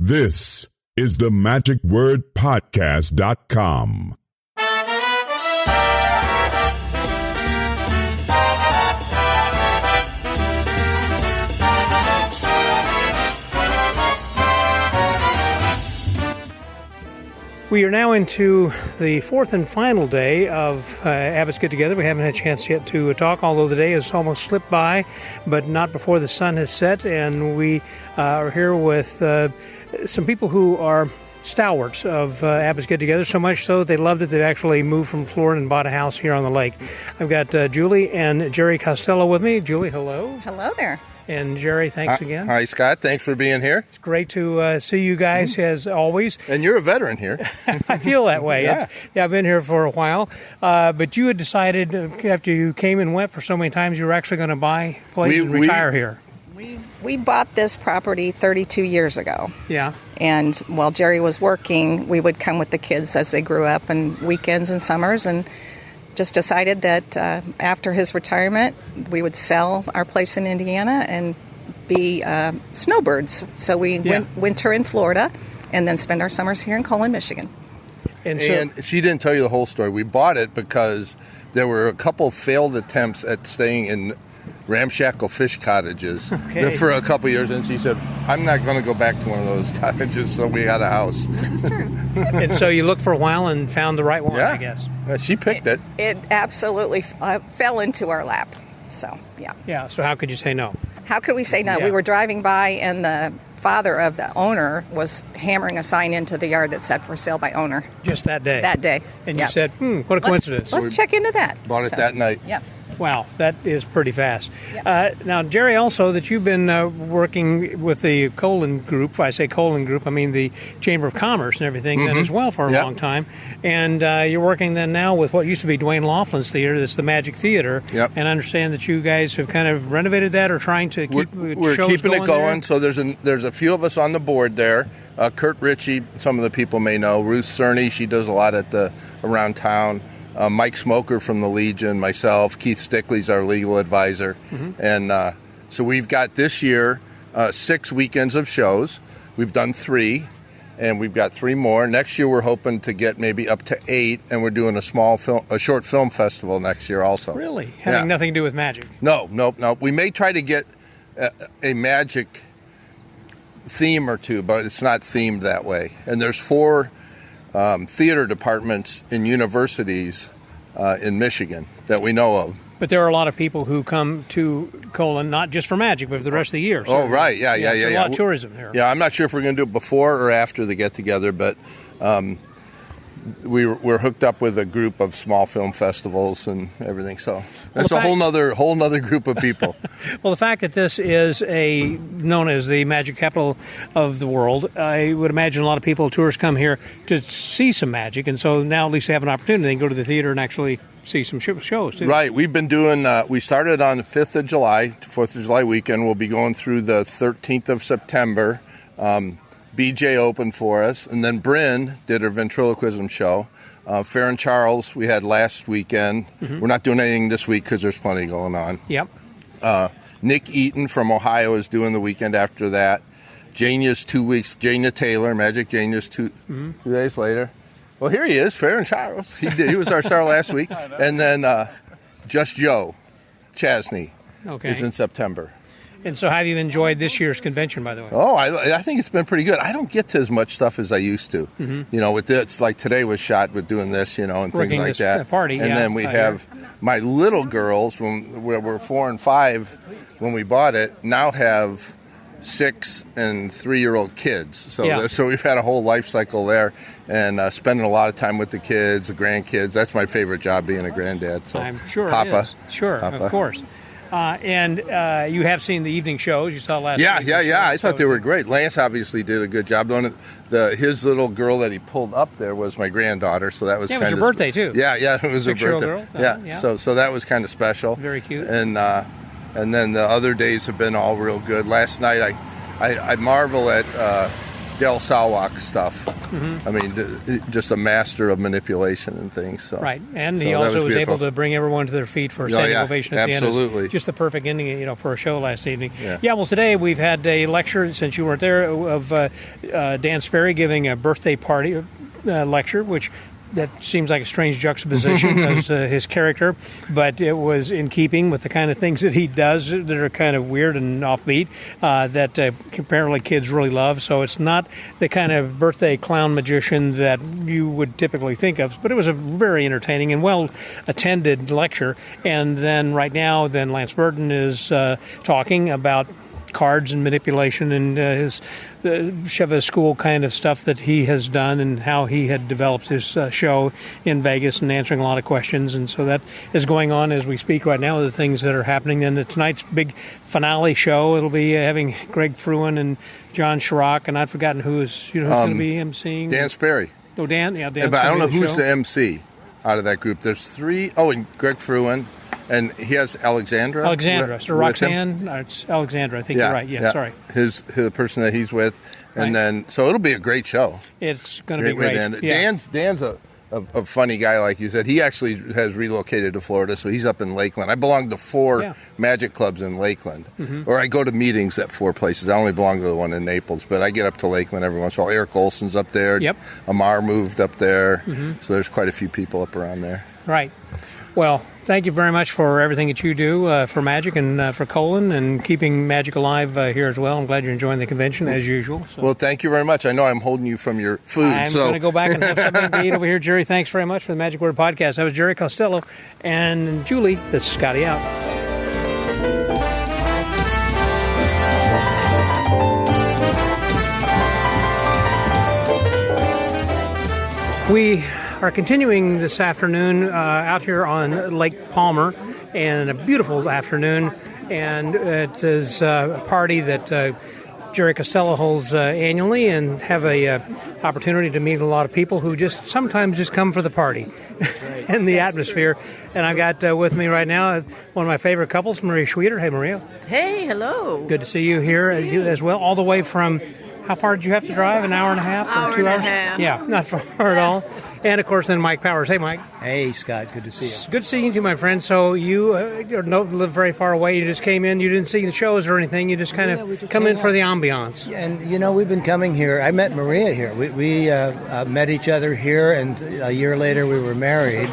This is the magicwordpodcast.com. We are now into the fourth and final day of Abbott's Get Together. We haven't had a chance yet to talk, although the day has almost slipped by, but not before the sun has set. And we are here with some people who are stalwarts of Abbott's Get Together, so much so that they loved it. They've actually moved from Florida and bought a house here on the lake. I've got Julie and Gerry Costello with me. Julie, hello. Hello there. And Gerry, thanks again. Hi, Scott. Thanks for being here. It's great to see you guys, as always. And you're a veteran here. I feel that way. Yeah. I've been here for a while. But you had decided, after you came and went for so many times, you were actually going to buy a place and retire here. We bought this property 32 years ago. Yeah. And while Gerry was working, we would come with the kids as they grew up, and weekends and summers, and just decided that after his retirement, we would sell our place in Indiana and be snowbirds. So we winter in Florida and then spend our summers here in Colon, Michigan. And she didn't tell you the whole story. We bought it because there were a couple failed attempts at staying in ramshackle fish cottages for a couple years, and she said, I'm not going to go back to one of those cottages, so we got a house. This is true. And so you looked for a while and found the right one, I guess. She picked it. It absolutely fell into our lap. So, yeah. Yeah, so how could you say no? How could we say no? Yeah. We were driving by, and the father of the owner was hammering a sign into the yard that said for sale by owner. Just that day? That day. And you said, what a coincidence. Let's check into that. Bought it that night. Yep. Wow, that is pretty fast. Yep. Now, Gerry, also that you've been working with the Colon Group. I say Colon Group, I mean the Chamber of Commerce and everything then as well for a long time. And you're working then now with what used to be Dwayne Laughlin's theater. That's the Magic Theater. Yep. And I understand that you guys have kind of renovated that or trying to keep We're shows keeping it going. There. So there's a few of us on the board there. Kurt Ritchie, some of the people may know. Ruth Cerny, she does a lot around town. Mike Smoker from the Legion, myself, Keith Stickley's our legal advisor. And so we've got this year 6 weekends of shows. We've done 3, and we've got 3 more. Next year we're hoping to get maybe up to 8, and we're doing a short film festival next year also. Really? Having nothing to do with magic? No. We may try to get a magic theme or two, but it's not themed that way. And there's 4 theater departments in universities in Michigan that we know of. But there are a lot of people who come to Colon not just for magic, but for the rest of the year. So right. Yeah. A lot of tourism here. Yeah, I'm not sure if we're going to do it before or after the get-together, but we're hooked up with a group of small film festivals and everything. So that's a whole nother group of people. Well, the fact that this is known as the magic capital of the world, I would imagine a lot of tourists come here to see some magic, and so now at least they have an opportunity. They can go to the theater and actually see some shows too. Right. We've been doing. We started on the 5th of July, 4th of July weekend. We'll be going through the 13th of September. BJ opened for us, and then Bryn did her ventriloquism show. Farron Charles we had last weekend. We're not doing anything this week because there's plenty going on. Yep. Nick Eaton from Ohio is doing the weekend after that. Jania's 2 weeks. Jania Taylor, Magic Jania's 2 days later. Well, here he is, Farron Charles. He was our star last week. And then Just Joe Chasney is in September. And so how have you enjoyed this year's convention, by the way? Oh, I think it's been pretty good. I don't get to as much stuff as I used to. You know, with this, like today was shot with doing this, and things like that. Party, and then we have my little girls, when we were 4 and 5 when we bought it, now have 6 and 3-year-old kids. So we've had a whole life cycle there, and spending a lot of time with the kids, the grandkids. That's my favorite job, being a granddad. So I'm sure Papa. It is. Sure, Papa. Of course. And you have seen the evening shows. You saw last week. Yeah. I thought they were great. Lance obviously did a good job. His little girl that he pulled up there was my granddaughter, so that was kind of... it was her birthday, too. Yeah, it was her birthday. Girl. Yeah, so that was kind of special. Very cute. And then the other days have been all real good. Last night, I marvel at Dale Sawak stuff. I mean, just a master of manipulation and things. So. Right, and he also was able to bring everyone to their feet for a standing ovation at the end. Absolutely. Just the perfect ending, for a show last evening. Yeah, well, today we've had a lecture, since you weren't there, of Dan Sperry giving a birthday party lecture, which that seems like a strange juxtaposition as his character, but it was in keeping with the kind of things that he does that are kind of weird and offbeat that apparently kids really love. So it's not the kind of birthday clown magician that you would typically think of, but it was a very entertaining and well-attended lecture. And then right now, Lance Burton is talking about cards and manipulation and his Cheva School kind of stuff that he has done and how he had developed his show in Vegas and answering a lot of questions. And so that is going on as we speak right now, the things that are happening. Then tonight's big finale show, it'll be having Greg Fruin and John Chirac, and I've forgotten who's going to be emceeing. Dan Sperry. Oh, Dan? Yeah, Dan. Yeah, but I don't know who's the MC out of that group. There's 3. Oh, and Greg Fruin. And he has Alexandra. So Roxanne, it's Alexandra. I think you're right. Yeah, sorry. The person that he's with, and then so it'll be a great show. It's going to be great. Dan's a funny guy, like you said. He actually has relocated to Florida, so he's up in Lakeland. I belong to 4 magic clubs in Lakeland, or I go to meetings at 4 places. I only belong to the one in Naples, but I get up to Lakeland every once in a while. Eric Olson's up there. Yep. Amar moved up there, so there's quite a few people up around there. Right. Well, thank you very much for everything that you do for Magic and for Colin and keeping Magic alive here as well. I'm glad you're enjoying the convention as usual. So. Well, thank you very much. I know I'm holding you from your food. I'm going to go back and have something to eat over here. Jerry, thanks very much for the Magic Word Podcast. That was Gerry Costello and Julie. This is Scotty out. We are continuing this afternoon out here on Lake Palmer, and a beautiful afternoon, and it is a party that Gerry Costello holds annually, and have a opportunity to meet a lot of people who sometimes just come for the party and the atmosphere. And I've got with me right now one of my favorite couples, Maria Schweiter. Hey, Maria. Hey, hello. Good to see you here as well, all the way from, how far did you have to drive? An hour and a half? Or 2 hours? Hour and a half. Yeah, not far at all. And, of course, then Mike Powers. Hey, Mike. Hey, Scott. Good to see you. Good seeing you, my friend. So you don't live very far away. You just came in. You didn't see the shows or anything. You just kind of come in for the ambiance. Yeah, and, we've been coming here. I met Maria here. We met each other here, and a year later we were married.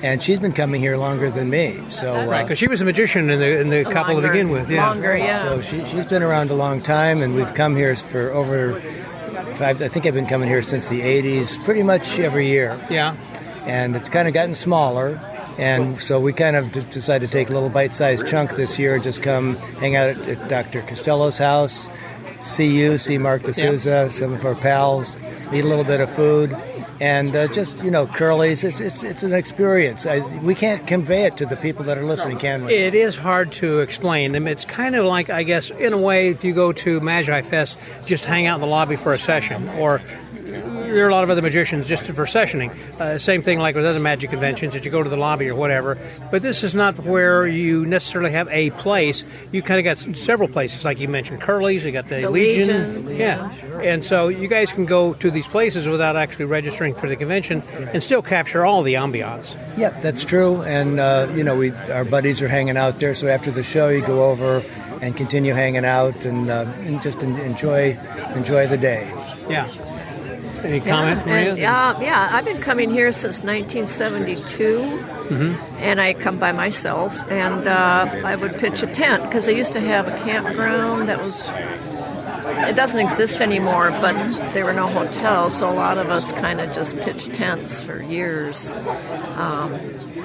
And she's been coming here longer than me. So right, because she was a magician in the couple to begin with. Yeah. Longer, yeah. So she's been around a long time, and we've come here for over... I think I've been coming here since the 80s, pretty much every year. Yeah. And it's kind of gotten smaller, and so we kind of decided to take a little bite-sized chunk this year, just come hang out at Dr. Costello's house, see Marc DeSouza, some of our pals, eat a little bit of food, and just, Curly's. It's an experience. We can't convey it to the people that are listening, can we? It is hard to explain. I mean, it's kind of like, I guess, in a way, if you go to Magi Fest, just hang out in the lobby for a session, or there are a lot of other magicians just for sessioning. Same thing like with other magic conventions, that you go to the lobby or whatever. But this is not where you necessarily have a place. You kind of got several places, like you mentioned, Curly's, you got the Legion. Yeah. Sure. And so you guys can go to these places without actually registering for the convention and still capture all the ambiance. Yeah, that's true. And, our buddies are hanging out there. So after the show, you go over and continue hanging out and just enjoy the day. Yeah. Any comment, Maria? Yeah, I've been coming here since 1972, and I come by myself, and I would pitch a tent, because they used to have a campground that was, it doesn't exist anymore, but there were no hotels, so a lot of us kind of just pitched tents for years.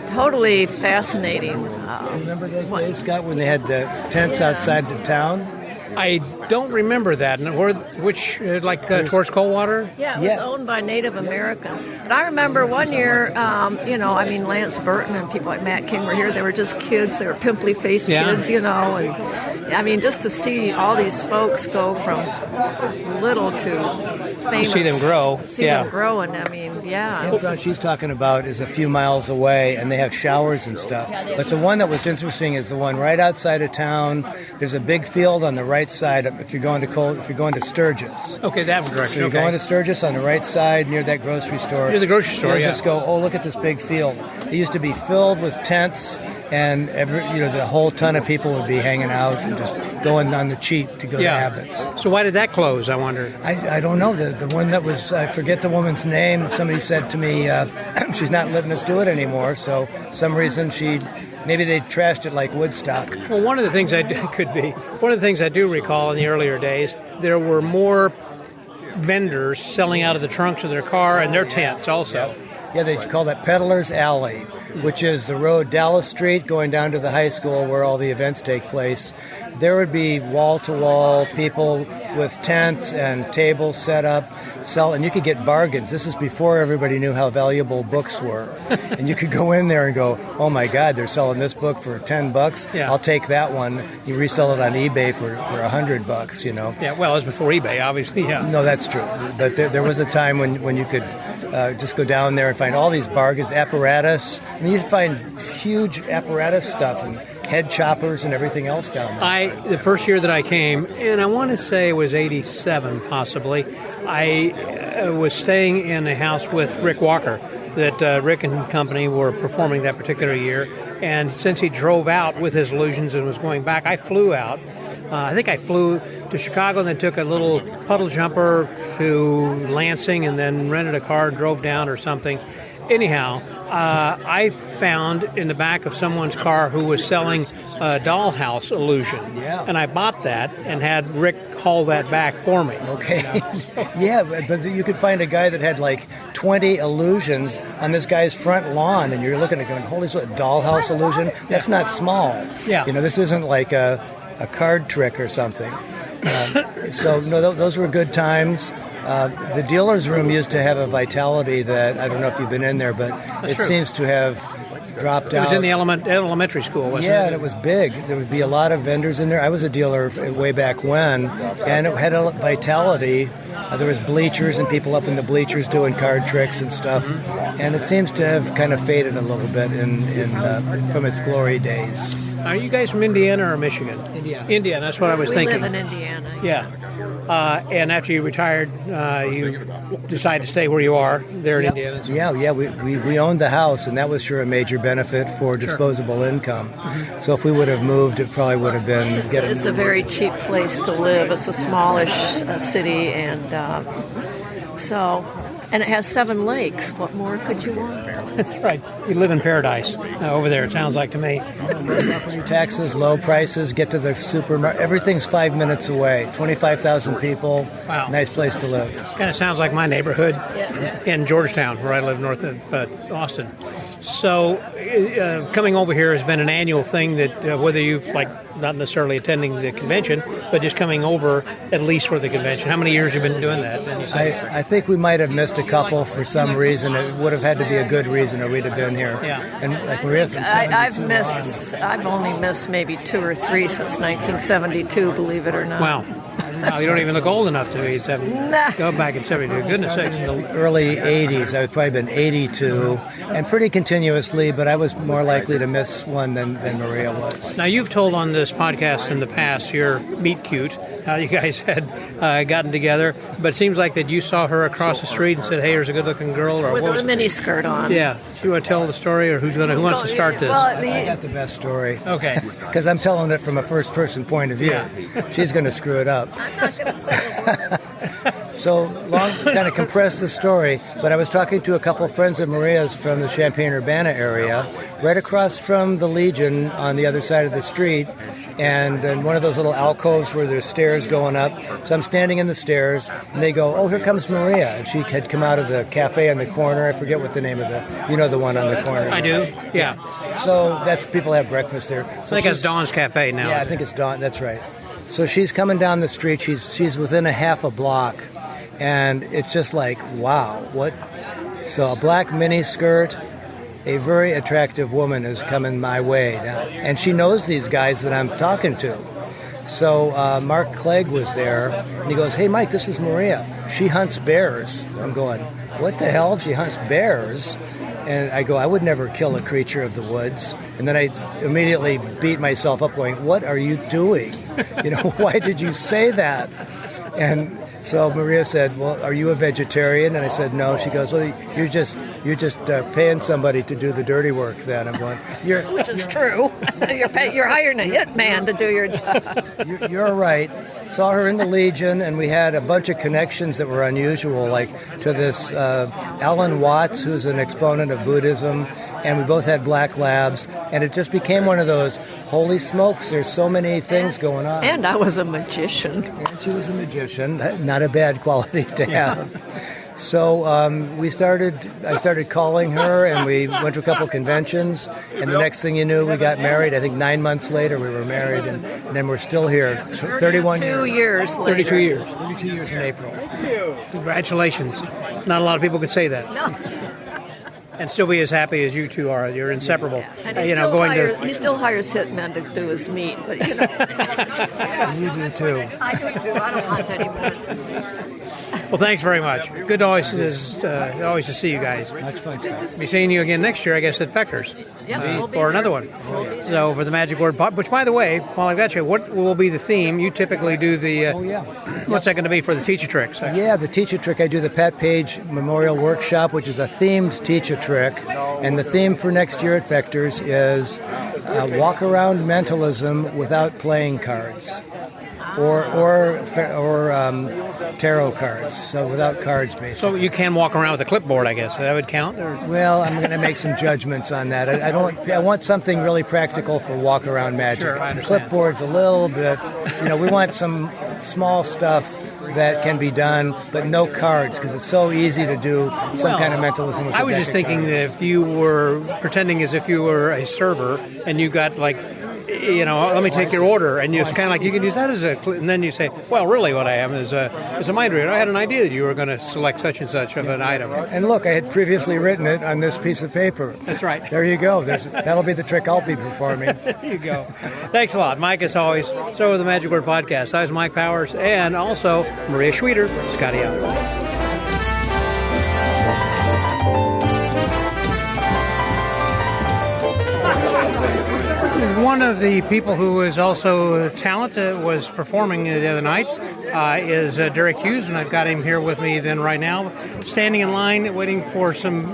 Totally fascinating. Remember those days, Scott, when they had the tents outside the town? I don't remember that. Towards Coldwater? Yeah, it was owned by Native Americans. But I remember one year, Lance Burton and people like Matt King were here. They were just kids. They were pimply-faced kids, and just to see all these folks go from little to famous. See them grow. Them grow, and The campground she's talking about is a few miles away, and they have showers and stuff. But the one that was interesting is the one right outside of town. There's a big field on the right side, if you're going to Sturgis. Okay, that direction. So you're going to Sturgis on the right side near that grocery store. Near the grocery store, Just go, oh, look at this big field. It used to be filled with tents, and the whole ton of people would be hanging out and just going on the cheap to go to Abbott's. So why did that close, I wonder? I don't know. The one that was, I forget the woman's name. Somebody said to me, she's not letting us do it anymore. So some reason maybe they trashed it like Woodstock. Well, one of the things I do recall in the earlier days, there were more vendors selling out of the trunks of their car and their tents also. Yeah, they call that Peddler's Alley, which is the road Dallas Street going down to the high school where all the events take place. There would be wall-to-wall people with tents and tables set up, and you could get bargains. This is before everybody knew how valuable books were. And you could go in there and go, oh my God, they're selling this book for $10. Yeah. I'll take that one. You resell it on eBay for $100, Yeah, well, it was before eBay, obviously, yeah. No, that's true. But there was a time when you could just go down there and find all these bargains, apparatus. I mean, you'd find huge apparatus stuff and head choppers and everything else down there. The first year that I came, and I want to say it was 87 possibly, I was staying in a house with Rick Walker that Rick and company were performing that particular year. And since he drove out with his Illusions and was going back, I flew out. I think I flew to Chicago and then took a little puddle jumper to Lansing and then rented a car and drove down or something. Anyhow, I found in the back of someone's car who was selling a dollhouse illusion. Yeah. And I bought that and had Rick haul that back for me. Okay. Yeah, but you could find a guy that had like 20 illusions on this guy's front lawn, and you're looking at going, holy shit, dollhouse illusion? That's not small. Yeah. This isn't like a card trick or something. So, no, those were good times. The dealer's room used to have a vitality that, I don't know if you've been in there, but it seems to have dropped out. It was in the elementary school, wasn't it? Yeah, and it was big. There would be a lot of vendors in there. I was a dealer way back when, and it had a vitality. There was bleachers and people up in the bleachers doing card tricks and stuff. And it seems to have kind of faded a little bit from its glory days. Are you guys from Indiana or Michigan? Indiana, that's what I was thinking. We live in Indiana. Yeah. And after you retired, you decided to stay where you are there in Indiana. Yeah. We owned the house, and that was sure a major benefit for disposable income. So if we would have moved, it probably would have been... It's a very cheap place to live. It's a smallish city, and and it has 7 lakes. What more could you want? That's right. You live in paradise over there, it sounds like to me. Property taxes, low prices, get to the supermarket. Everything's 5 minutes away. 25,000 people. Wow. Nice place to live. Kind of sounds like my neighborhood in Georgetown, where I live north of Austin. So coming over here has been an annual thing that whether you not necessarily attending the convention, but just coming over at least for the convention. How many years have you been doing that? I think we might have missed a couple for some reason. It would have had to be a good reason or we'd have been here. Yeah. And like Maria from I've only missed maybe 2 or 3 since 1972, believe it or not. Wow. No, you don't even look old enough to be 70. Nah. Go back in 72. Goodness sakes. In the early 80s. I would probably been 82 and pretty continuously, but I was more likely to miss one than Maria was. Now, you've told on this podcast in the past your meet cute, how you guys had gotten together, but it seems like that you saw her across the street and said, hey, there's a good-looking girl. Or with a mini skirt on. Yeah. So you want to tell the story, or who wants to start this? Well, I got the best story. Okay. Because I'm telling it from a first-person point of view. Yeah. She's going to screw it up. I'm not going to say So long, kind of compress the story, but I was talking to a couple friends of Maria's from the Champaign-Urbana area, right across from the Legion on the other side of the street, and in one of those little alcoves where there's stairs going up. So I'm standing in the stairs, and they go, oh, here comes Maria. And she had come out of the cafe on the corner. I forget what the name of the one on the corner. I do, yeah. So that's people have breakfast there. So I think it's Dawn's Cafe now. Yeah, I think it's Dawn, that's right. So she's coming down the street. She's within a half a block. And it's just like, wow, what? So a black mini skirt, a very attractive woman is coming my way now. And she knows these guys that I'm talking to. So Mark Clegg was there, and he goes, hey, Mike, this is Maria. She hunts bears. I'm going, what the hell? She hunts bears? And I go, I would never kill a creature of the woods. And then I immediately beat myself up going, what are you doing? Why did you say that? And so Maria said, well, are you a vegetarian? And I said, no. She goes, well, you're just paying somebody to do the dirty work then. I'm going, which is true. You're hiring a hitman to do your job. You're right. Saw her in the Legion, and we had a bunch of connections that were unusual, like to this Alan Watts, who's an exponent of Buddhism, and we both had black labs, and it just became one of those, holy smokes, there's so many things going on. And I was a magician. And she was a magician. Not a bad quality to have. So I started calling her, and we went to a couple conventions, and the next thing you knew, we got married. I think 9 months later, we were married, and then we're still here, 31 years later. 32 years. 32 years in April. Congratulations. Not a lot of people could say that. No. And still be as happy as you two are. You're inseparable. And he still hires hitmen to do his meat, but You do too. I do too. I don't want anymore. Well, thanks very much. Good always to see you guys. Much fun. Be seeing you again next year, I guess, at Fechter's. Yep, or another one. So for the Magic Word Pop, which, by the way, while I've got you, what will be the theme? You typically do the... What's that going to be for the Teach-A Trick? Yeah, the Teach-A Trick, I do the Pat Page Memorial Workshop, which is a themed Teach-A Trick. And the theme for next year at Fechter's is walk around mentalism without playing cards. Or tarot cards, so without cards, basically. So you can walk around with a clipboard, I guess. That would count? Or? Well, I'm going to make some judgments on that. I want something really practical for walk-around magic. Sure, I understand. Clipboard's a little bit, we want some small stuff that can be done, but no cards, because it's so easy to do some kind of mentalism with I was just thinking that if you were pretending as if you were a server and you got let me take your order, and it's kind of like you can use that as and then you say, well, really what I am is a mind reader. I had an idea that you were going to select such and such of an item. And look, I had previously written it on this piece of paper. That's right. There you go. That'll be the trick I'll be performing. There you go. Thanks a lot, Mike, as always. So with the Magic Word Podcast, I was Mike Powers, and also Maria Schweiter, Scotty out. One of the people who is also talent was performing the other night is Derek Hughes, and I've got him here with me then right now, standing in line waiting for some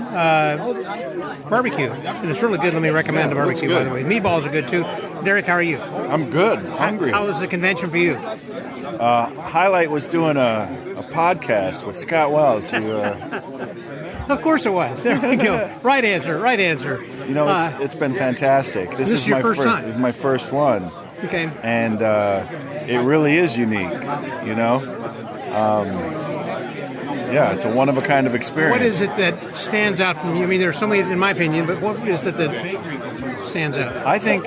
barbecue. And it's really good. Let me recommend the barbecue, by the way. Meatballs are good, too. Derek, how are you? I'm good. Hungry. How was the convention for you? Highlight was doing a podcast with Scott Wells. Of course it was. There we go. Right answer. It's been fantastic. This is your my first time? This is my first one. Okay. And it really is unique, it's a one-of-a-kind of experience. What is it that stands out from you? I mean, there are so many, in my opinion, but what is it that stands out? I think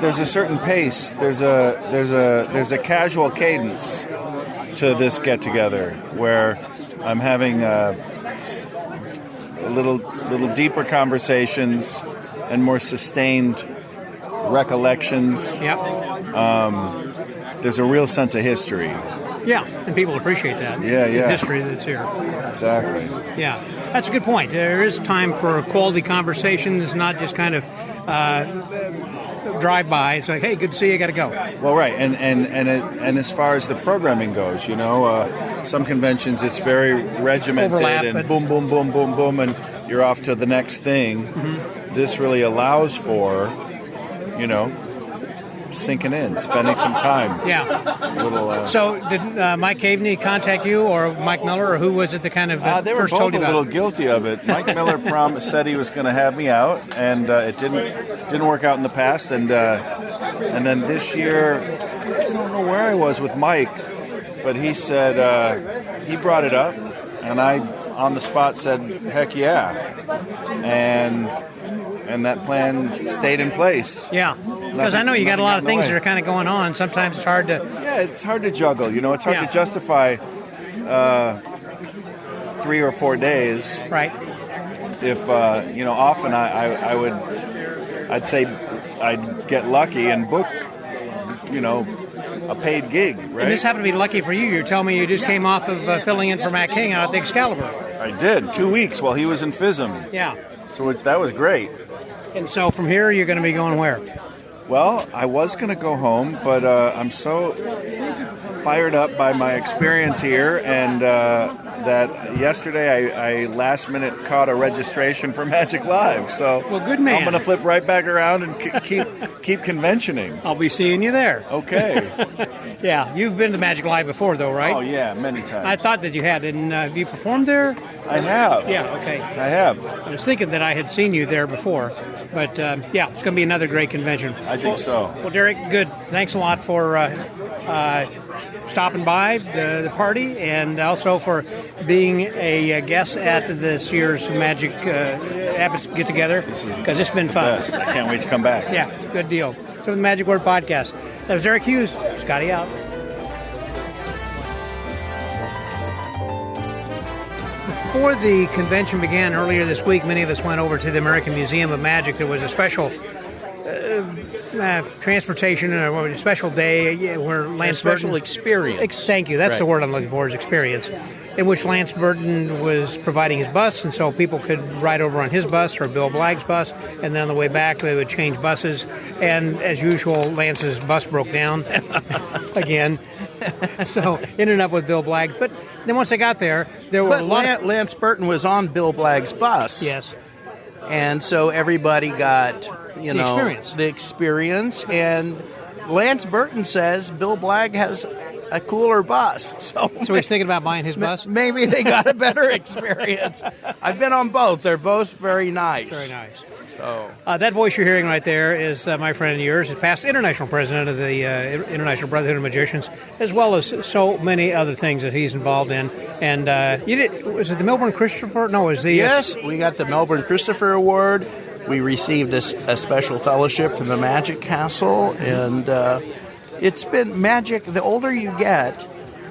there's a certain pace. There's a casual cadence to this get-together where I'm having little deeper conversations and more sustained recollections. Yep. There's a real sense of history. Yeah, and people appreciate that. Yeah. The history that's here. Exactly. Yeah, that's a good point. There is time for quality conversations, not just kind of drive-by. It's like, hey, good to see you, got to go. Well, right, and as far as the programming goes, some conventions it's very regimented and boom, boom, boom, boom, boom, and you're off to the next thing. Mm-hmm. This really allows for, sinking in, spending some time. Yeah. So did Mike Caveney contact you, or Mike Miller, or who was it that kind of they were first both told you a about little guilty of it. Mike Miller said he was going to have me out, and it didn't work out in the past. And then this year, I don't know where I was with Mike, but he said he brought it up, and I on the spot said, "Heck yeah," and that plan stayed in place. Yeah, because I know you got a lot of things that are kind of going on. Sometimes it's hard to... Yeah, it's hard to juggle. It's hard to justify 3 or 4 days. Right. If, often I'd say I'd get lucky and book, a paid gig, right? And this happened to be lucky for you. You're telling me you just came off of filling in for Matt King out at the Excalibur. I did. 2 weeks while he was in FISM. Yeah. So that was great. And so from here, you're going to be going where? Well, I was going to go home, but I'm so fired up by my experience here, and that yesterday I last minute caught a registration for Magic Live. So well, good man. I'm going to flip right back around and keep conventioning. I'll be seeing you there. Okay. Yeah, you've been to Magic Live before, though, right? Oh yeah, many times. I thought that you had. And have you performed there? I have. Yeah. Okay. I have. I was thinking that I had seen you there before, but yeah, it's going to be another great convention. I think so. Well, Derek, good. Thanks a lot for stopping by the party, and also for being a guest at this year's Magic Abbott Get Together, because it's been fun. Best. I can't wait to come back. Yeah, good deal. So the Magic Word Podcast. That was Derek Hughes. Scotty out. Before the convention began earlier this week, many of us went over to the American Museum of Magic. There was a special transportation, a special day where Lance special Burton... experience. Thank you. That's Right. the word I'm looking for, is experience, in which Lance Burton was providing his bus, and so people could ride over on his bus or Bill Blagg's bus, and then on the way back they would change buses. And as usual, Lance's bus broke down again. So ended up with Bill Blagg's. But then once they got there, there were But a lot of... Lance Burton was on Bill Blagg's bus. Yes. And so everybody got, The experience. And Lance Burton says Bill Blagg has a cooler bus. So he's thinking about buying his bus? Maybe they got a better experience. I've been on both. They're both very nice. Very nice. So. That voice you're hearing right there is my friend and yours, is past international president of the International Brotherhood of Magicians, as well as so many other things that he's involved in. And was it the Melbourne Christopher? No, it was the... Yes, we got the Melbourne Christopher Award. We received a special fellowship from the Magic Castle, and it's been magic. The older you get,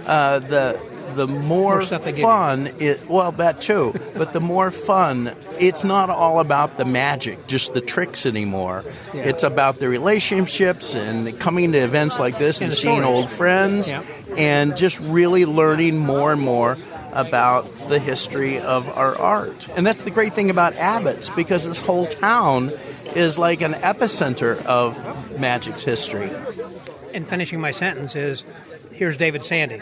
the more fun it. Well, that too, but the more fun. It's not all about the magic, just the tricks anymore. Yeah. It's about the relationships and coming to events like this and seeing old friends, and just really learning more and more about the history of our art. And that's the great thing about Abbott's, because this whole town is like an epicenter of magic's history. And finishing my sentence is, here's David Sandy.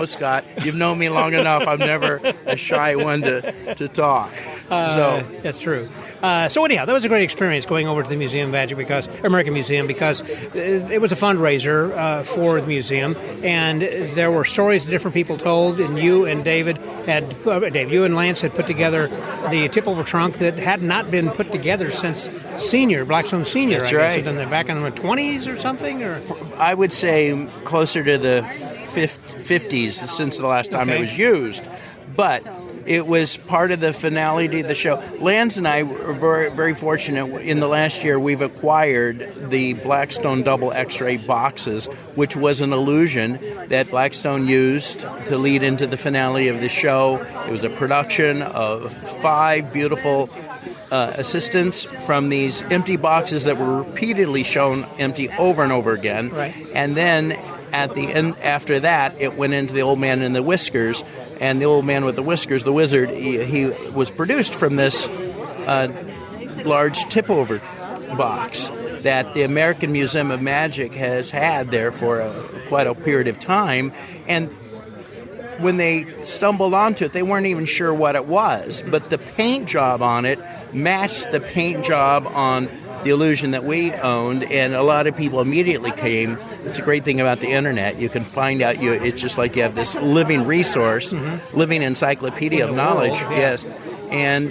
Scott, you've known me long enough. I'm never a shy one to talk. So that's true. So anyhow, that was a great experience going over to the Museum of Magic, American Museum, because it was a fundraiser for the museum, and there were stories that different people told, and you and you and Lance had put together the tip over trunk that had not been put together since Blackstone Senior. That's I guess, right. back in the 20s or something, or I would say closer to the 50s since the last time it was used, but it was part of the finality of the show. Lance and I were very, very fortunate. In the last year, we've acquired the Blackstone double X-ray boxes, which was an illusion that Blackstone used to lead into the finale of the show. It was a production of 5 beautiful assistants from these empty boxes that were repeatedly shown empty over and over again. Right. And then at the end, after that, it went into the Old Man and the Whiskers. And the Old Man with the Whiskers, the wizard, he was produced from this large tip-over box that the American Museum of Magic has had there for quite a period of time. And when they stumbled onto it, they weren't even sure what it was. But the paint job on it matched the paint job on the illusion that we owned, and a lot of people immediately came. It's a great thing about the internet. You can find out, it's just like you have this living resource, living encyclopedia of knowledge, yes, and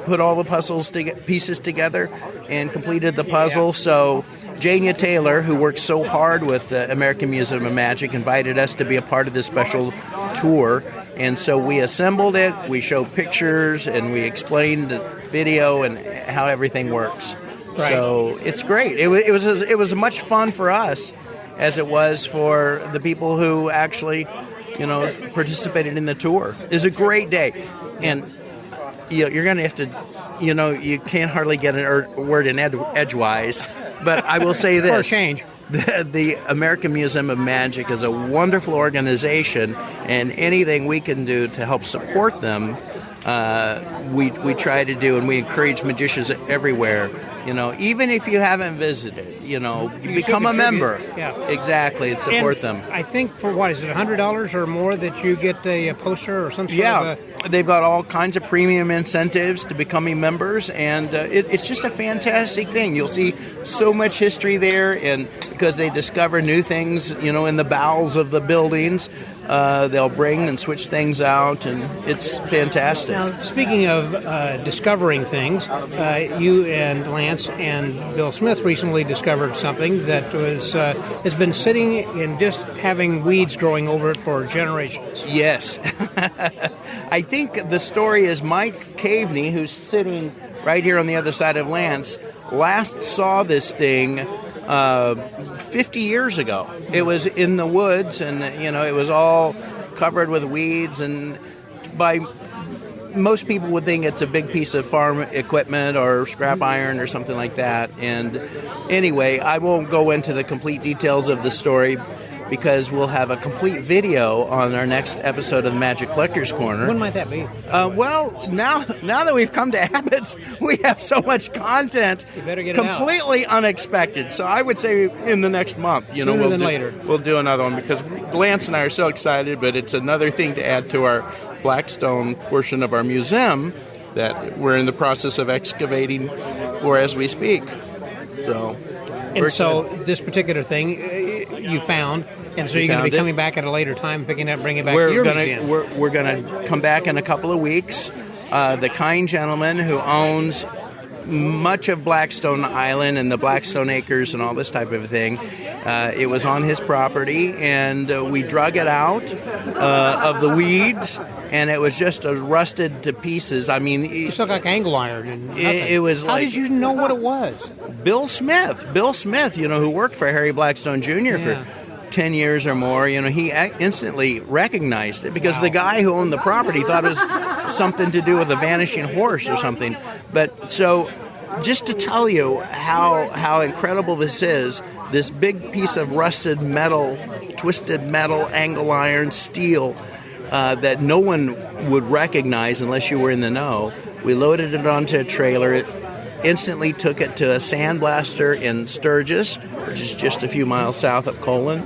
put all the pieces together and completed the puzzle. So Jania Taylor, who worked so hard with the American Museum of Magic, invited us to be a part of this special tour. And so we assembled it, we showed pictures, and we explained the video and how everything works. Right. So it's great. It was as much fun for us as it was for the people who actually, participated in the tour. It was a great day. And you're going to have to, you can't hardly get a word in edgewise. But I will say this. For a change. The American Museum of Magic is a wonderful organization, and anything we can do to help support them we try to do, and we encourage magicians everywhere. Even if you haven't visited, you become a member. Yeah, exactly, and support them. I think for what is it, $100 or more that you get a poster or some sort of they've got all kinds of premium incentives to becoming members, and it's just a fantastic thing. You'll see so much history there, and because they discover new things, in the bowels of the buildings, they'll bring and switch things out, and it's fantastic. Now, speaking of discovering things, you and Lance and Bill Smith recently discovered something that has been sitting and just having weeds growing over it for generations. Yes. I think the story is Mike Caveney, who's sitting right here on the other side of Lance, last saw this thing 50 years ago. It was in the woods, and it was all covered with weeds, and by most people would think it's a big piece of farm equipment or scrap iron or something like that. And anyway, I won't go into the complete details of the story because we'll have a complete video on our next episode of the Magic Collector's Corner. When might that be? Well, now that we've come to Abbott's, we have so much content, you better get completely unexpected. So I would say in the next month, Sooner than later. We'll do another one because Lance and I are so excited, but it's another thing to add to our Blackstone portion of our museum that we're in the process of excavating for as we speak. So, this particular thing you found, and so you're going to be coming back at a later time, picking up, bringing it back to your museum. We're going to come back in a couple of weeks. The kind gentleman who owns much of Blackstone Island and the Blackstone Acres and all this type of thing, it was on his property, and we drug it out of the weeds, and it was just rusted to pieces. I mean, it looked like angle iron. And it was. How did you know what it was? Bill Smith, who worked for Harry Blackstone Jr. for 10 years or more, he instantly recognized it because the guy who owned the property thought it was something to do with a vanishing horse or something. But so just to tell you how incredible this is, this big piece of rusted metal, twisted metal, angle iron, steel that no one would recognize unless you were in the know. We loaded it onto a trailer, instantly took it to a sandblaster in Sturgis, which is just a few miles south of Colon,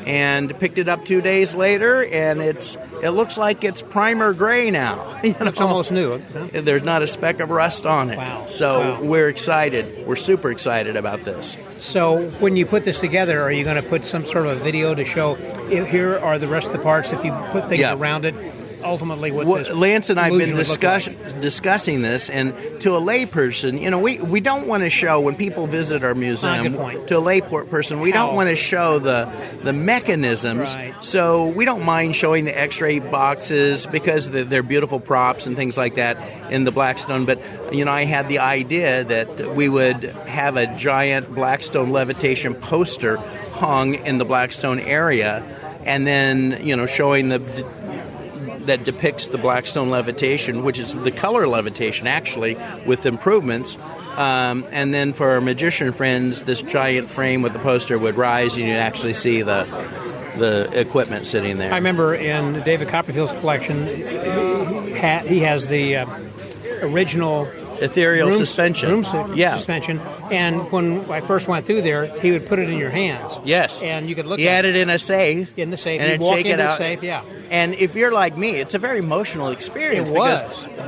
and picked it up 2 days later, and it looks like it's primer gray now. It's almost new. There's not a speck of rust on it. Wow. So we're excited. We're super excited about this. So when you put this together, are you going to put some sort of a video to show here are the rest of the parts if you put things around it? Ultimately, Lance and I have been discussing this, and to a layperson, we don't want to show, when people visit our museum, to a layperson, we don't want to show the mechanisms. Right. So we don't mind showing the X-ray boxes because they're beautiful props and things like that in the Blackstone. But I had the idea that we would have a giant Blackstone levitation poster hung in the Blackstone area, and then showing that depicts the Blackstone levitation, which is the color levitation, actually, with improvements. And then for our magician friends, this giant frame with the poster would rise, and you'd actually see the equipment sitting there. I remember in David Copperfield's collection, he has the original ethereal suspension. Suspension. And when I first went through there, he would put it in your hands. Yes. And you could look at it. He had it in a safe. In the safe. And you'd walk take it into out. The safe, And if you're like me, it's a very emotional experience. It was. Because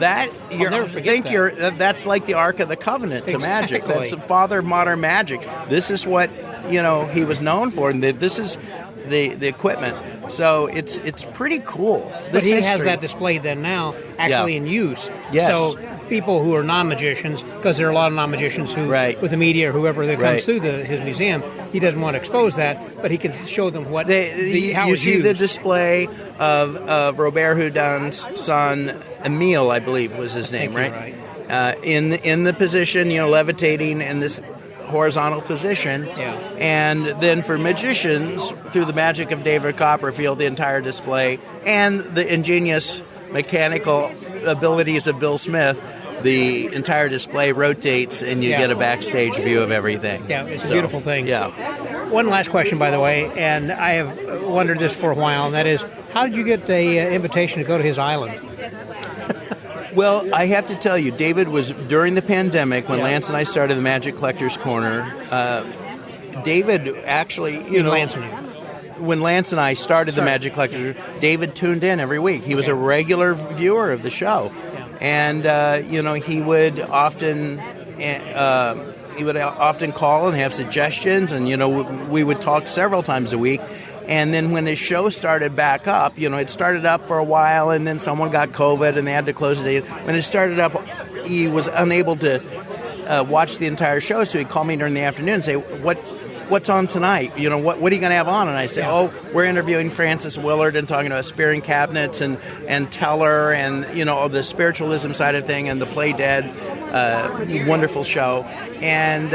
that's like the Ark of the Covenant to magic. That's the father of modern magic. This is what, he was known for, and this is the equipment. So it's pretty cool. But he has that displayed then now, actually in use. Yes. So people who are non-magicians, because there are a lot of non-magicians who, with the media or whoever that comes through his museum, he doesn't want to expose that, but he can show them what how you it's see used. the display of Robert Houdin's son, Emile, I believe was his name, right? In the position, levitating in this horizontal position. And then for magicians, through the magic of David Copperfield, the entire display, and the ingenious mechanical abilities of Bill Smith, the entire display rotates, and you get a backstage view of everything. Yeah, it's a beautiful thing. Yeah. One last question, by the way, and I have wondered this for a while, and that is, how did you get an invitation to go to his island? Well, I have to tell you, David was, during the pandemic, when Lance and I started the Magic Collectors Corner, David actually, when Lance and I started the Magic Collectors, David tuned in every week. He was a regular viewer of the show. And, he would often call and have suggestions, and, we would talk several times a week. And then when his show started back up, it started up for a while, and then someone got COVID, and they had to close it. When it started up, he was unable to watch the entire show, so he'd call me during the afternoon and say, what's on tonight? What are you going to have on? And I say, we're interviewing Francis Willard and talking about spearing cabinets and Teller and, the spiritualism side of thing and the Play Dead, wonderful show. And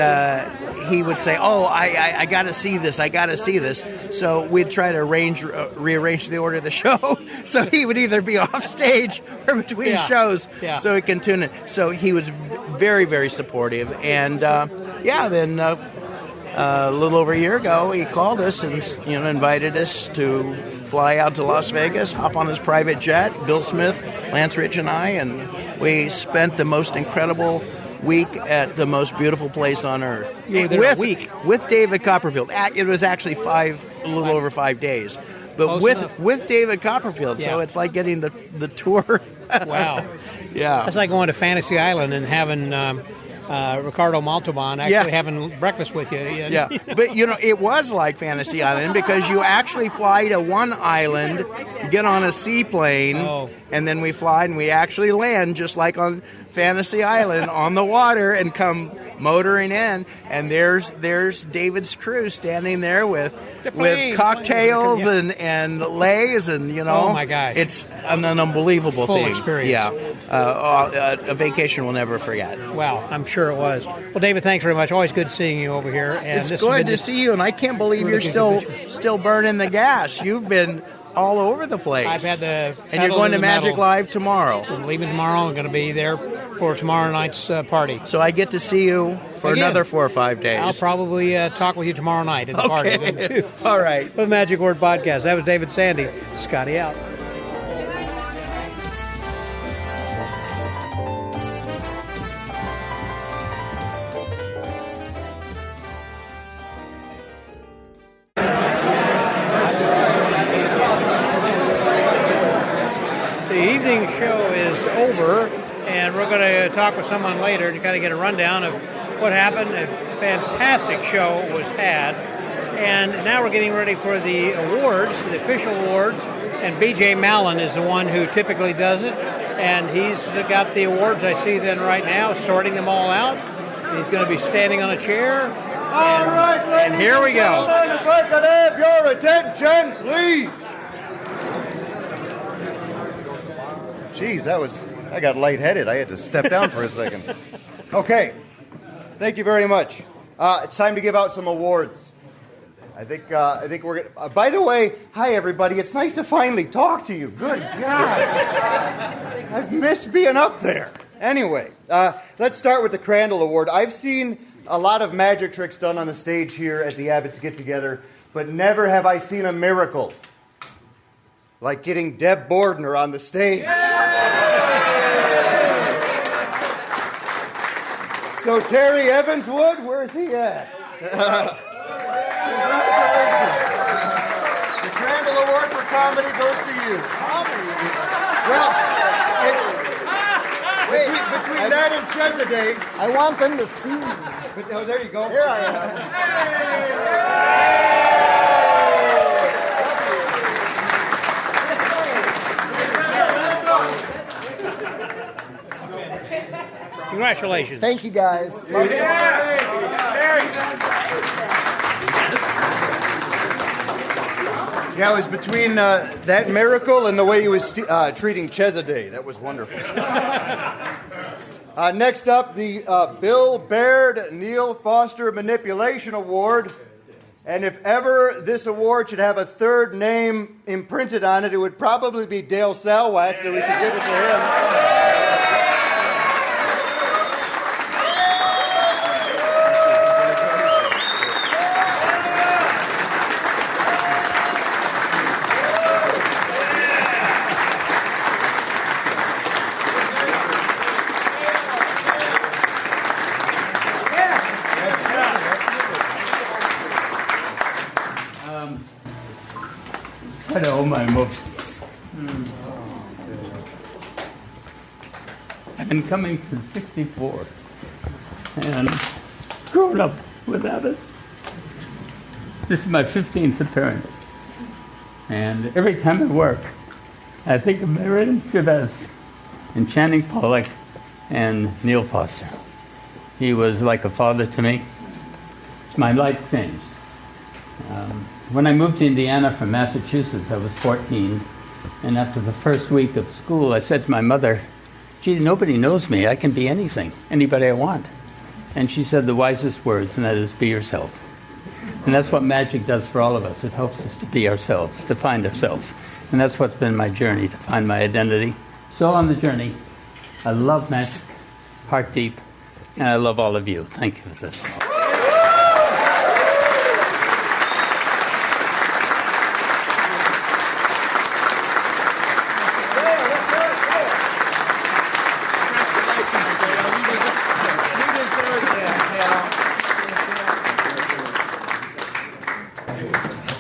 he would say, I got to see this. I got to see this. So we'd try to rearrange the order of the show. So he would either be off stage or between shows so he can tune in. So he was very, very supportive. And, then a little over a year ago, he called us and, invited us to fly out to Las Vegas, hop on his private jet, Bill Smith, Lance Rich, and I, and we spent the most incredible week at the most beautiful place on earth. You were there a week? With David Copperfield. It was actually a little over 5 days. But with David Copperfield, so it's like getting the tour. Wow. Yeah. It's like going to Fantasy Island and having Ricardo Montalban having breakfast with you. Yeah, but it was like Fantasy Island because you actually fly to one island, get on a seaplane, and then we fly and we actually land just like on Fantasy Island on the water and come motoring in, and there's David's crew standing there with cocktails and leis and oh my gosh, it's an unbelievable full thing. Experience. Yeah, a vacation we'll never forget. Wow, I'm sure it was. Well, David, thanks very much. Always good seeing you over here. And it's good to see you, and I can't believe you're still burning the gas. You've been all over the place. I've had the and you're going to Magic Live tomorrow. So I'm leaving tomorrow. I'm going to be there for tomorrow night's party. So I get to see you for another 4 or 5 days. I'll probably talk with you tomorrow night at the party then too. All right. For the Magic Word Podcast. That was David Sandy. Scotty out. The evening show is over, and we're going to talk with someone later to kind of get a rundown of what happened. A fantastic show was had, and now we're getting ready for the awards, the official awards, and B.J. Mallen is the one who typically does it, and he's got the awards. I see them right now, sorting them all out. He's going to be standing on a chair. All right, ladies and here we go. If I could have your attention, please. Jeez, I got lightheaded. I had to step down for a second. Okay, thank you very much. It's time to give out some awards. I think we're gonna. By the way, hi everybody. It's nice to finally talk to you. Good God, I've missed being up there. Anyway, let's start with the Crandall Award. I've seen a lot of magic tricks done on the stage here at the Abbott's Get Together, but never have I seen a miracle like getting Deb Bordner on the stage. So Terry Evanswood, where's he at? The Crandall Award for comedy goes to you. Well, between that and Chesapeake, I want them to see me. Oh, there you go. Here I am. Congratulations. Thank you, guys. Yeah, it was between that miracle and the way he was treating Chesapeake. That was wonderful. Next up, the Bill Baird Neil Foster Manipulation Award. And if ever this award should have a third name imprinted on it, it would probably be Dale Salwack, so we should give it to him. I've been coming since '64 and grown up with Abbott. This is my 15th appearance. And every time I work, I think of Merritt Chavez and Channing Pollock and Neil Foster. He was like a father to me. My life changed. When I moved to Indiana from Massachusetts, I was 14. And after the first week of school, I said to my mother, gee, nobody knows me. I can be anything, anybody I want. And she said the wisest words, and that is, be yourself. And that's what magic does for all of us. It helps us to be ourselves, to find ourselves. And that's what's been my journey, to find my identity. So on the journey, I love magic, heart deep, and I love all of you. Thank you for this.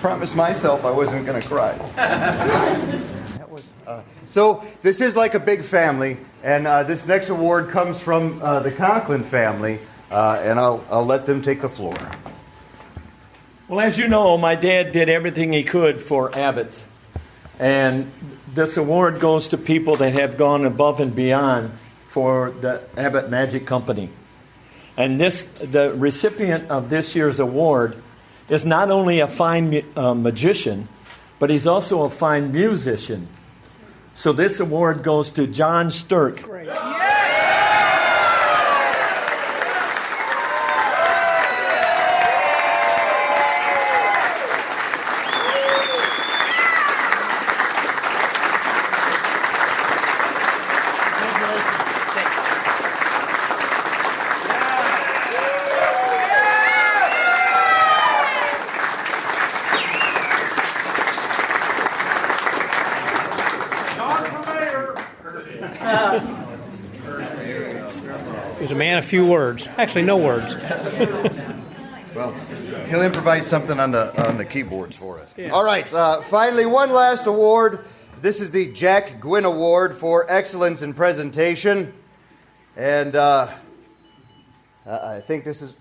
Promised myself I wasn't going to cry. So this is like a big family, and this next award comes from the Conklin family, and I'll let them take the floor. Well, as you know, my dad did everything he could for Abbott's, and this award goes to people that have gone above and beyond for the Abbott Magic Company. And the recipient of this year's award is not only a fine magician, but he's also a fine musician. So this award goes to John Sturck. Great. He's a man of few words. Actually, no words. Well, he'll improvise something on the keyboards for us. Yeah. All right, finally, one last award. This is the Jack Gwynn Award for Excellence in Presentation. And I think this is...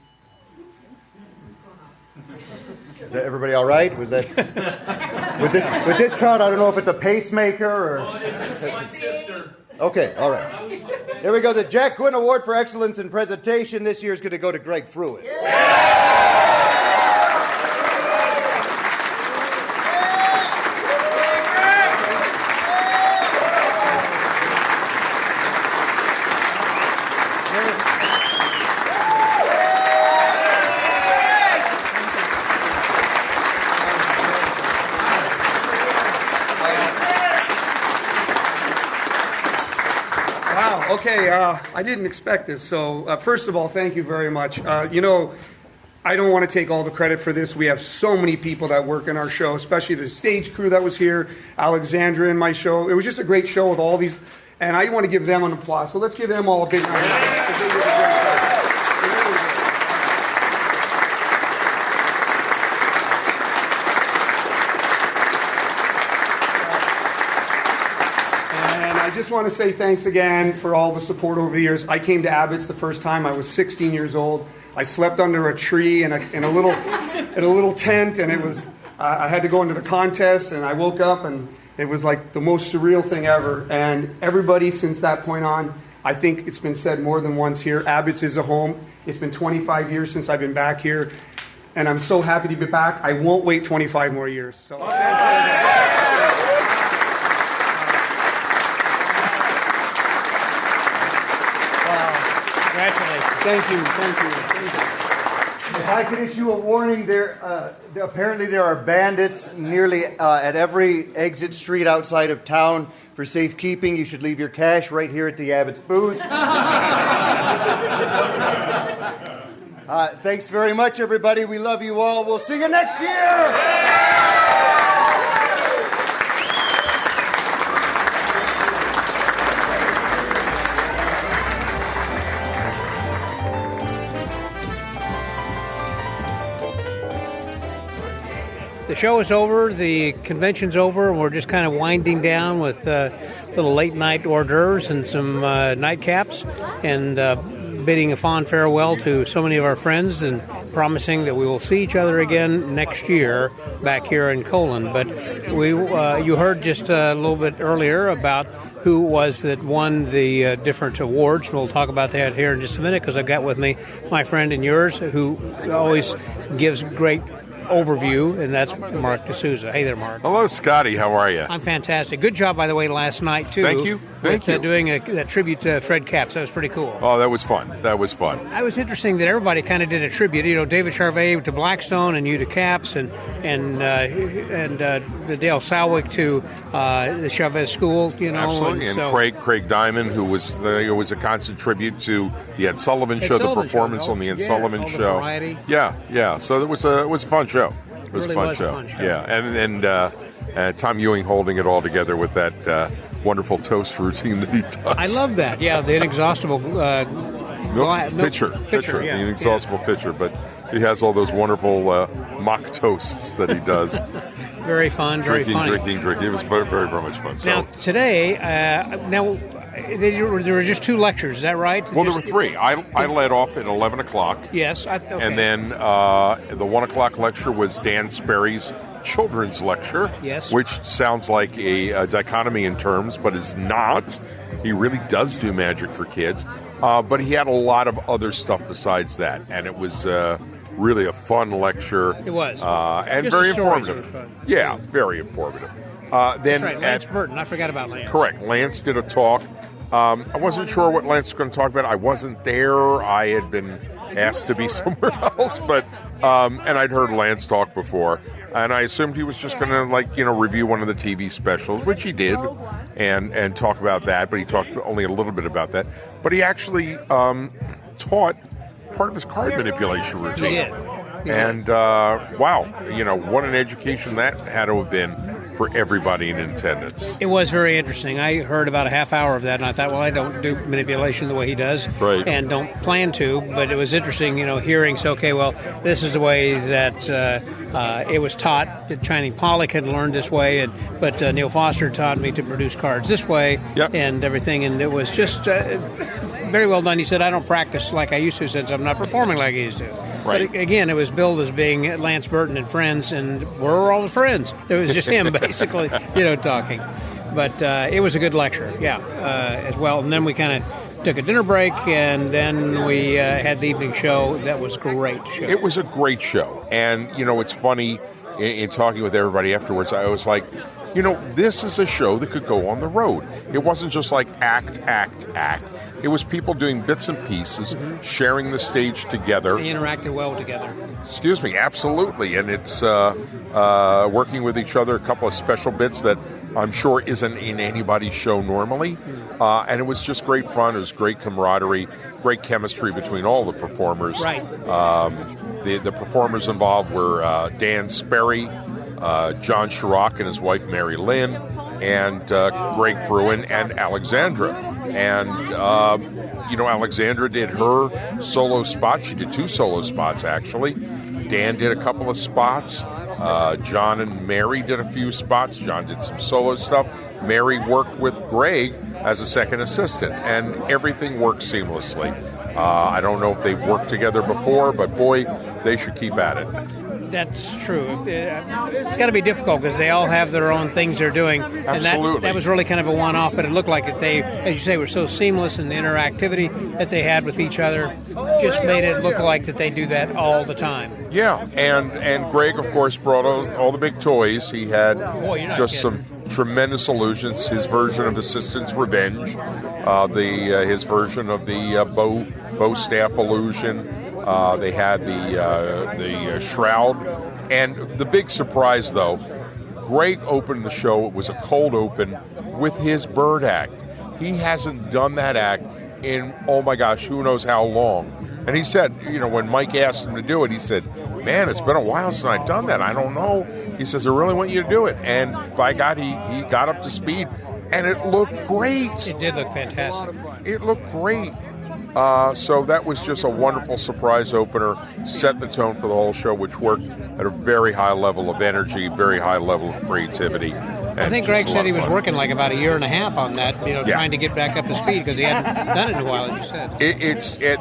Is that everybody all right? Was that... with this crowd, I don't know if it's a pacemaker or... Oh, it's my sister. Okay, all right. Here we go. The Jack Gwynn Award for Excellence in Presentation this year is going to go to Greg Fruitt. Okay, I didn't expect this. So first of all, thank you very much. I don't want to take all the credit for this. We have so many people that work in our show, especially the stage crew that was here, Alexandra in my show. It was just a great show with all these, and I want to give them an applause. So let's give them all a big round of applause. I just want to say thanks again for all the support over the years. I came to Abbott's the first time. I was 16 years old. I slept under a tree in a little tent, and it was I had to go into the contest, and I woke up, and it was like the most surreal thing ever. And everybody since that point on, I think it's been said more than once here, Abbott's is a home. It's been 25 years since I've been back here, and I'm so happy to be back. I won't wait 25 more years. So thank you. Thank you. If I could issue a warning, apparently there are bandits nearly at every exit street outside of town. For safekeeping, you should leave your cash right here at the Abbott's booth. Thanks very much, everybody. We love you all. We'll see you next year. The show is over, the convention's over, and we're just kind of winding down with little late-night hors d'oeuvres and some nightcaps, and bidding a fond farewell to so many of our friends and promising that we will see each other again next year back here in Colon. But you heard just a little bit earlier about who was that won the different awards. We'll talk about that here in just a minute, because I've got with me my friend and yours who always gives great overview, and that's Marc DeSouza. Hey there, Marc. Hello, Scotty. How are you? I'm fantastic. Good job, by the way, last night, too. Thank you. Thank you. Doing that tribute to Fred Capps. That was pretty cool. Oh, that was fun. That was fun. It was interesting that everybody kind of did a tribute. You know, David Charvet to Blackstone, and you to Capps, and Dale Salwick to the Chavez School. You know, absolutely. And Craig Diamond, who was a constant tribute to the Ed Sullivan Show, the performance on the Ed Sullivan Show. Variety. Yeah. So it was a fun show. It was a fun show. Yeah, and Tom Ewing holding it all together with that wonderful toast routine that he does. I love that. Yeah, the inexhaustible pitcher, yeah, the inexhaustible pitcher. But he has all those wonderful mock toasts that he does. Very fun, very funny. Drinking. It was very, very, very much fun. So. Now, today, there were just 2 lectures, is that right? Well, there were 3. I led off at 11 o'clock. Yes. Okay. And then the 1 o'clock lecture was Dan Sperry's children's lecture, yes, which sounds like a dichotomy in terms, but is not. He really does do magic for kids. But he had a lot of other stuff besides that, and it was really a fun lecture. It was. And very informative. Yeah, very informative. That's right, Lance Burton. I forgot about Lance. Correct. Lance did a talk. I wasn't sure what Lance was going to talk about. I wasn't there. I had been asked to be somewhere else, but and I'd heard Lance talk before, and I assumed he was just going to review one of the TV specials, which he did, and talk about that. But he talked only a little bit about that. But he actually taught part of his card manipulation routine. He did. And wow, what an education that had to have been for everybody in attendance. It was very interesting. I heard about a half hour of that, and I thought, well, I don't do manipulation the way he does, right, and don't plan to, but it was interesting, hearing, so, okay, well, this is the way that it was taught. That Channing Pollock had learned this way, but Neil Foster taught me to produce cards this way, yep, and everything, and it was just very well done. He said, I don't practice like I used to since I'm not performing like I used to. Right. But again, it was billed as being Lance Burton and friends, and we're all friends. It was just him, basically, talking. But it was a good lecture, as well. And then we kind of took a dinner break, and then we had the evening show. That was a great show. It was a great show. And, it's funny, in talking with everybody afterwards, I was like, this is a show that could go on the road. It wasn't just like act. It was people doing bits and pieces, sharing the stage together. They interacted well together. Excuse me, absolutely. And it's working with each other, a couple of special bits that I'm sure isn't in anybody's show normally. And it was just great fun. It was great camaraderie, great chemistry between all the performers. Right. The performers involved were Dan Sperry, John Chirac and his wife Mary Lynn, and Greg Fruin and Alexandra. And, Alexandra did her solo spot. She did 2 solo spots, actually. Dan did a couple of spots. John and Mary did a few spots. John did some solo stuff. Mary worked with Greg as a second assistant, and everything worked seamlessly. I don't know if they've worked together before, but boy, they should keep at it. That's true. It's got to be difficult because they all have their own things they're doing. Absolutely. And that was really kind of a one-off, but it looked like that they, as you say, were so seamless in the interactivity that they had with each other just made it look like that they do that all the time. Yeah, and Greg, of course, brought all the big toys. He had just some tremendous illusions. His version of Assistant's Revenge, his version of the bow staff illusion. They had the shroud, and the big surprise, though, Greg opened the show. It was a cold open with his bird act. He hasn't done that act in, oh my gosh, who knows how long. And he said, when Mike asked him to do it, he said, man, it's been a while since I've done that. I don't know. He says, I really want you to do it. And by God, he got up to speed, and it looked great. It did look fantastic. It looked great. So that was just a wonderful surprise opener, set the tone for the whole show, which worked at a very high level of energy, very high level of creativity. I think Greg said he was working like about a year and a half on that, trying to get back up to speed because he hadn't done it in a while, as you said.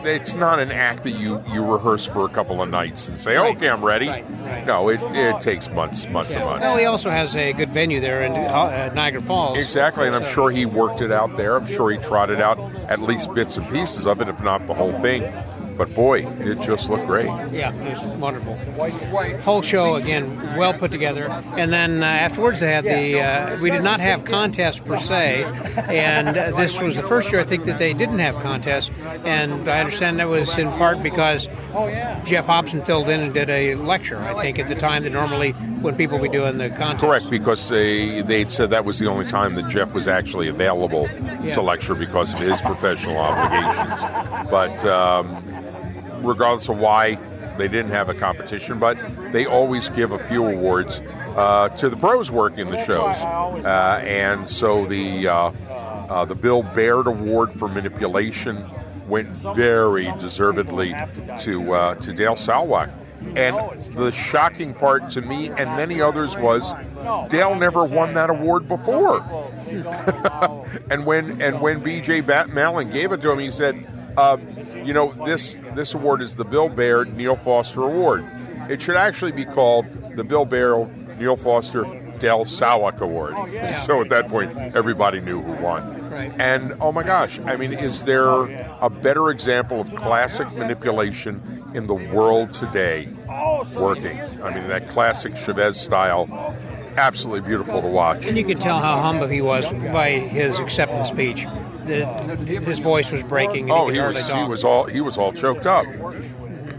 It's not an act that you rehearse for a couple of nights and say, okay, I'm ready. Right. No, it takes months and months. Well, he also has a good venue there in Niagara Falls. Exactly, and I'm sure he worked it out there. I'm sure he trotted out at least bits and pieces of it, if not the whole thing. But boy, it just looked great. Yeah, it was wonderful. Whole show, again, well put together. And then afterwards they had we did not have contests per se, and this was the first year I think that they didn't have contests, and I understand that was in part because Jeff Hobson filled in and did a lecture, I think, at the time that normally when people would be doing the contest. Correct, because they'd said that was the only time that Jeff was actually available to lecture because of his professional obligations. But regardless of why they didn't have a competition, but they always give a few awards to the pros working the shows. And so the Bill Baird Award for Manipulation went very deservedly to Dale Salwak. And the shocking part to me and many others was Dale never won that award before. and when B.J. Mallen gave it to him, he said, this award is the Bill Baird Neil Foster Award. It should actually be called the Bill Baird Neil Foster Dale Salwak Award. So at that point, everybody knew who won. Right. And oh my gosh, I mean, is there a better example of classic manipulation in the world today working? I mean, that classic Chavez style, absolutely beautiful to watch. And you could tell how humble he was by his acceptance speech. His voice was breaking. And he was all choked up.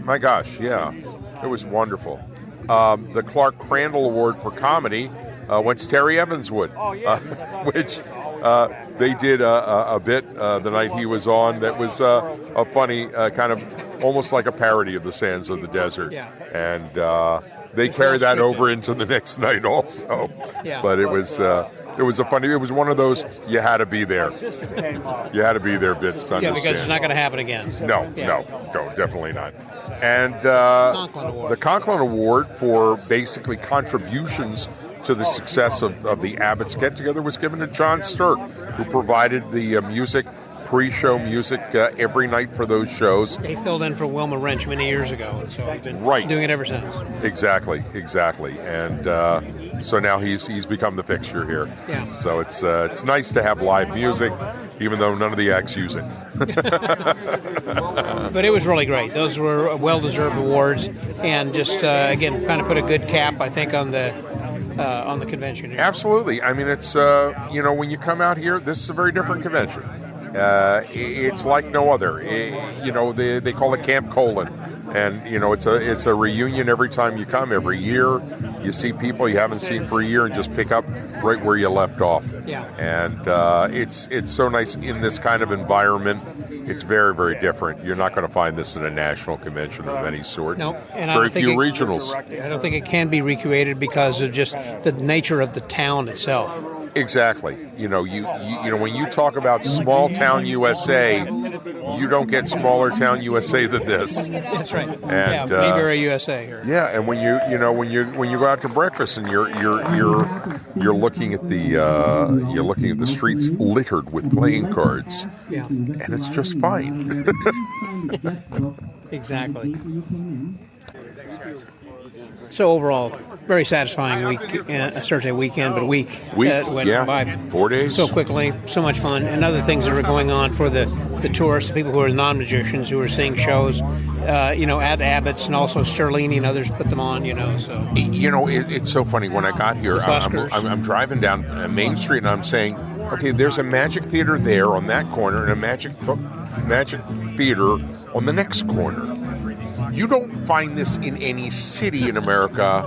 My gosh, yeah, it was wonderful. The Clark Crandall Award for Comedy went to Terry Evanswood, which they did a bit the night he was on that was a funny kind of almost like a parody of the Sands of the Desert, and they carried that over into the next night also. But it was. It was one of those you had to be there. You had to be there bits to understand. Yeah, because it's not going to happen again. No, definitely not. And the Conklin Award for basically contributions to the success of the Abbott's get-together was given to John Sturck, who provided the music, pre-show music every night for those shows. He filled in for Wilma Wrench many years ago, and so he's been doing it ever since. Exactly. And so now he's become the fixture here. Yeah. So it's nice to have live music, even though none of the acts use it. But it was really great. Those were well-deserved awards, and just again, kind of put a good cap, I think, on the convention here. Absolutely. I mean, it's when you come out here, this is a very different convention. It's like no other. They call it Camp Colon, and it's a reunion every time you come. Every year, you see people you haven't seen for a year and just pick up right where you left off. Yeah. And it's so nice in this kind of environment. It's very, very different. You're not going to find this in a national convention of any sort. Nope. And very few regionals. I don't think it can be recreated because of just the nature of the town itself. Exactly. You when you talk about small town USA, you don't get smaller town USA than this. That's right. And Mayberry USA here. Yeah, and when you go out to breakfast and you're looking at the streets littered with playing cards, and it's just fine. Exactly. So overall, very satisfying week. I started to say weekend, but a week went by 4 days so quickly. So much fun, and other things that were going on for the tourists, the people who are non-magicians who are seeing shows, at Abbott's, and also Sterlini and others put them on. So it's so funny. When I got here, I'm driving down Main Street, and I'm saying, okay, there's a magic theater there on that corner, and a magic theater on the next corner. You don't find this in any city in America,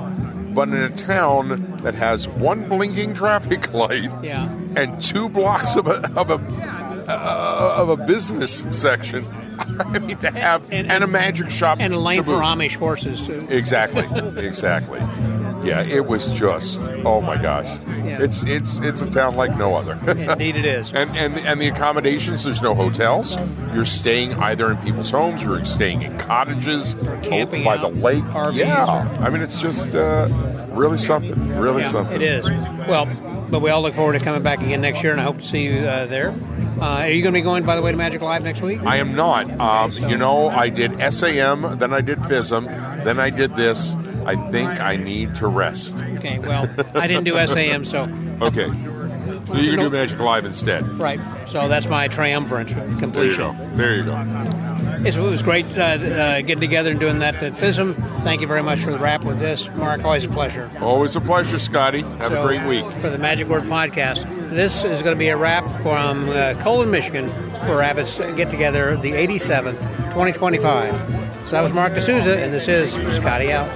but in a town that has one blinking traffic light and 2 blocks of a business section. I mean, to have and a magic shop and a lane for Amish horses too. Exactly. Yeah, it was just, oh my gosh. Yeah. It's a town like no other. Indeed it is. And the accommodations, there's no hotels. You're staying either in people's homes, you're staying in cottages, camping by out, the lake. RVs. Yeah, I mean, it's just really something, really something. It is. Well, but we all look forward to coming back again next year, and I hope to see you there. Are you going to be going, by the way, to Magic Live next week? I am not. I did SAM, then I did FISM, then I did this. I think I need to rest. Okay, well, I didn't do SAM, so... Okay. So you can do Magic Live instead. Right. So that's my triumvirate completion. There you go. It was great getting together and doing that at FISM. Thank you very much for the wrap with this. Mark, always a pleasure. Always a pleasure, Scotty. Have a great week. For the Magic Word Podcast, this is going to be a wrap from Colon, Michigan for Abbott's get-together, the 87th, 2025. So that was Marc DeSouza, and this is Scotty Out.